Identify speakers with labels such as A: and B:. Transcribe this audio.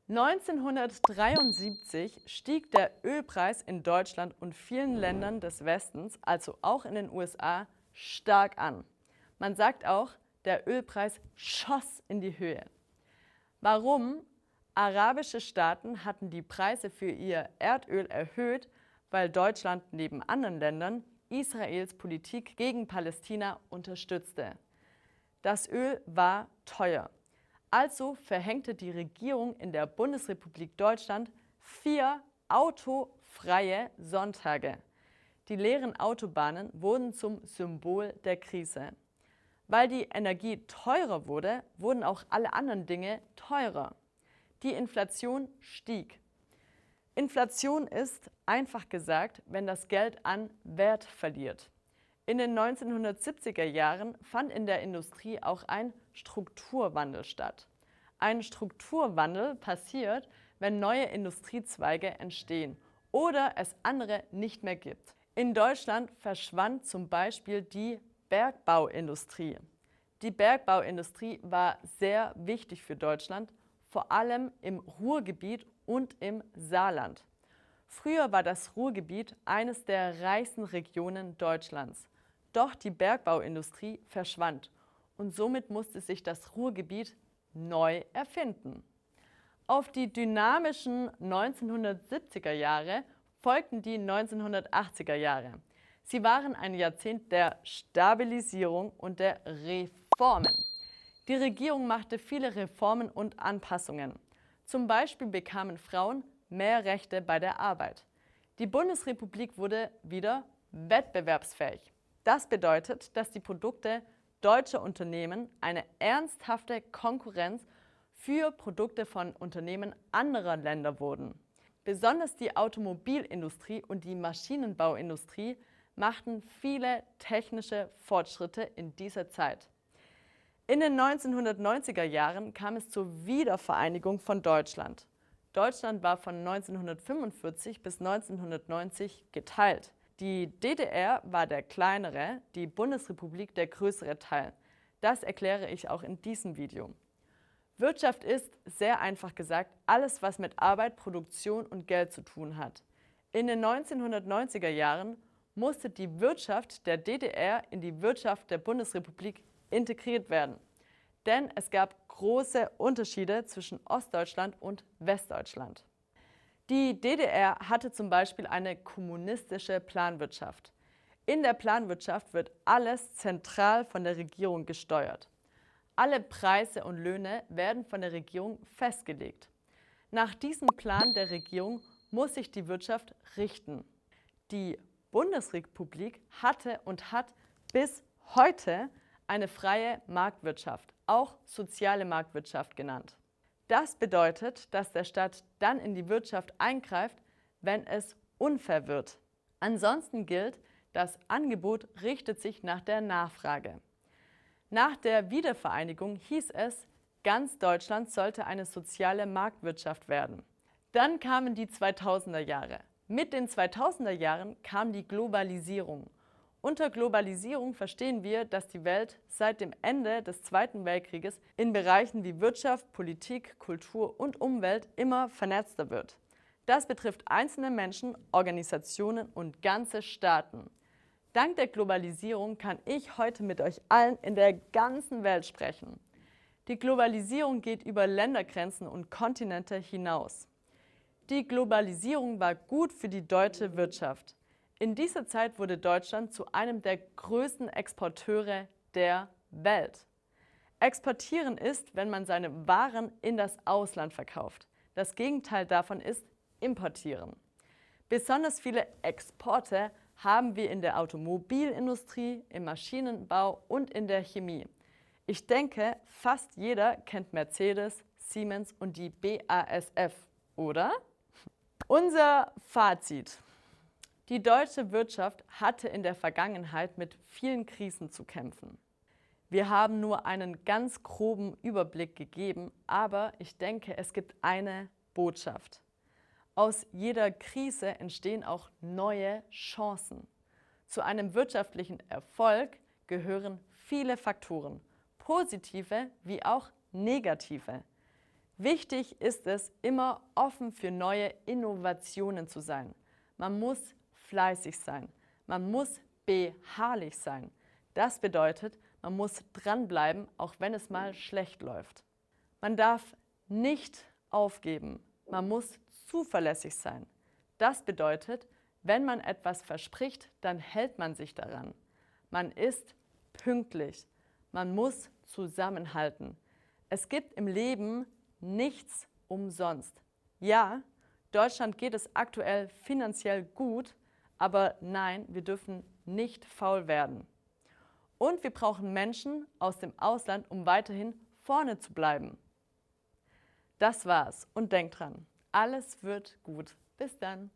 A: 1973 stieg der Ölpreis in Deutschland und vielen Ländern des Westens, also auch in den USA, stark an. Man sagt auch, der Ölpreis schoss in die Höhe. Warum? Arabische Staaten hatten die Preise für ihr Erdöl erhöht, weil Deutschland neben anderen Ländern Israels Politik gegen Palästina unterstützte. Das Öl war teuer. Also verhängte die Regierung in der Bundesrepublik Deutschland 4 autofreie Sonntage. Die leeren Autobahnen wurden zum Symbol der Krise. Weil die Energie teurer wurde, wurden auch alle anderen Dinge teurer. Die Inflation stieg. Inflation ist, einfach gesagt, wenn das Geld an Wert verliert. In den 1970er Jahren fand in der Industrie auch ein Strukturwandel statt. Ein Strukturwandel passiert, wenn neue Industriezweige entstehen oder es andere nicht mehr gibt. In Deutschland verschwand zum Beispiel die Bergbauindustrie. Die Bergbauindustrie war sehr wichtig für Deutschland, vor allem im Ruhrgebiet und im Saarland. Früher war das Ruhrgebiet eines der reichsten Regionen Deutschlands. Doch die Bergbauindustrie verschwand und somit musste sich das Ruhrgebiet neu erfinden. Auf die dynamischen 1970er Jahre folgten die 1980er Jahre. Sie waren ein Jahrzehnt der Stabilisierung und der Reformen. Die Regierung machte viele Reformen und Anpassungen. Zum Beispiel bekamen Frauen mehr Rechte bei der Arbeit. Die Bundesrepublik wurde wieder wettbewerbsfähig. Das bedeutet, dass die Produkte deutscher Unternehmen eine ernsthafte Konkurrenz für Produkte von Unternehmen anderer Länder wurden. Besonders die Automobilindustrie und die Maschinenbauindustrie machten viele technische Fortschritte in dieser Zeit. In den 1990er Jahren kam es zur Wiedervereinigung von Deutschland. Deutschland war von 1945 bis 1990 geteilt. Die DDR war der kleinere, die Bundesrepublik der größere Teil. Das erkläre ich auch in diesem Video. Wirtschaft ist, sehr einfach gesagt, alles, was mit Arbeit, Produktion und Geld zu tun hat. In den 1990er Jahren musste die Wirtschaft der DDR in die Wirtschaft der Bundesrepublik integriert werden. Denn es gab große Unterschiede zwischen Ostdeutschland und Westdeutschland. Die DDR hatte zum Beispiel eine kommunistische Planwirtschaft. In der Planwirtschaft wird alles zentral von der Regierung gesteuert. Alle Preise und Löhne werden von der Regierung festgelegt. Nach diesem Plan der Regierung muss sich die Wirtschaft richten. Die Bundesrepublik hatte und hat bis heute eine freie Marktwirtschaft, auch soziale Marktwirtschaft genannt. Das bedeutet, dass der Staat dann in die Wirtschaft eingreift, wenn es unfair wird. Ansonsten gilt, das Angebot richtet sich nach der Nachfrage. Nach der Wiedervereinigung hieß es, ganz Deutschland sollte eine soziale Marktwirtschaft werden. Dann kamen die 2000er Jahre. Mit den 2000er Jahren kam die Globalisierung. Unter Globalisierung verstehen wir, dass die Welt seit dem Ende des Zweiten Weltkrieges in Bereichen wie Wirtschaft, Politik, Kultur und Umwelt immer vernetzter wird. Das betrifft einzelne Menschen, Organisationen und ganze Staaten. Dank der Globalisierung kann ich heute mit euch allen in der ganzen Welt sprechen. Die Globalisierung geht über Ländergrenzen und Kontinente hinaus. Die Globalisierung war gut für die deutsche Wirtschaft. In dieser Zeit wurde Deutschland zu einem der größten Exporteure der Welt. Exportieren ist, wenn man seine Waren in das Ausland verkauft. Das Gegenteil davon ist importieren. Besonders viele Exporte haben wir in der Automobilindustrie, im Maschinenbau und in der Chemie. Ich denke, fast jeder kennt Mercedes, Siemens und die BASF, oder? Unser Fazit. Die deutsche Wirtschaft hatte in der Vergangenheit mit vielen Krisen zu kämpfen. Wir haben nur einen ganz groben Überblick gegeben, aber ich denke, es gibt eine Botschaft. Aus jeder Krise entstehen auch neue Chancen. Zu einem wirtschaftlichen Erfolg gehören viele Faktoren, positive wie auch negative. Wichtig ist es, immer offen für neue Innovationen zu sein. Man muss fleißig sein. Man muss beharrlich sein. Das bedeutet, man muss dranbleiben, auch wenn es mal schlecht läuft. Man darf nicht aufgeben. Man muss zuverlässig sein. Das bedeutet, wenn man etwas verspricht, dann hält man sich daran. Man ist pünktlich. Man muss zusammenhalten. Es gibt im Leben nichts umsonst. Ja, Deutschland geht es aktuell finanziell gut, aber nein, wir dürfen nicht faul werden. Und wir brauchen Menschen aus dem Ausland, um weiterhin vorne zu bleiben. Das war's und denkt dran, alles wird gut. Bis dann.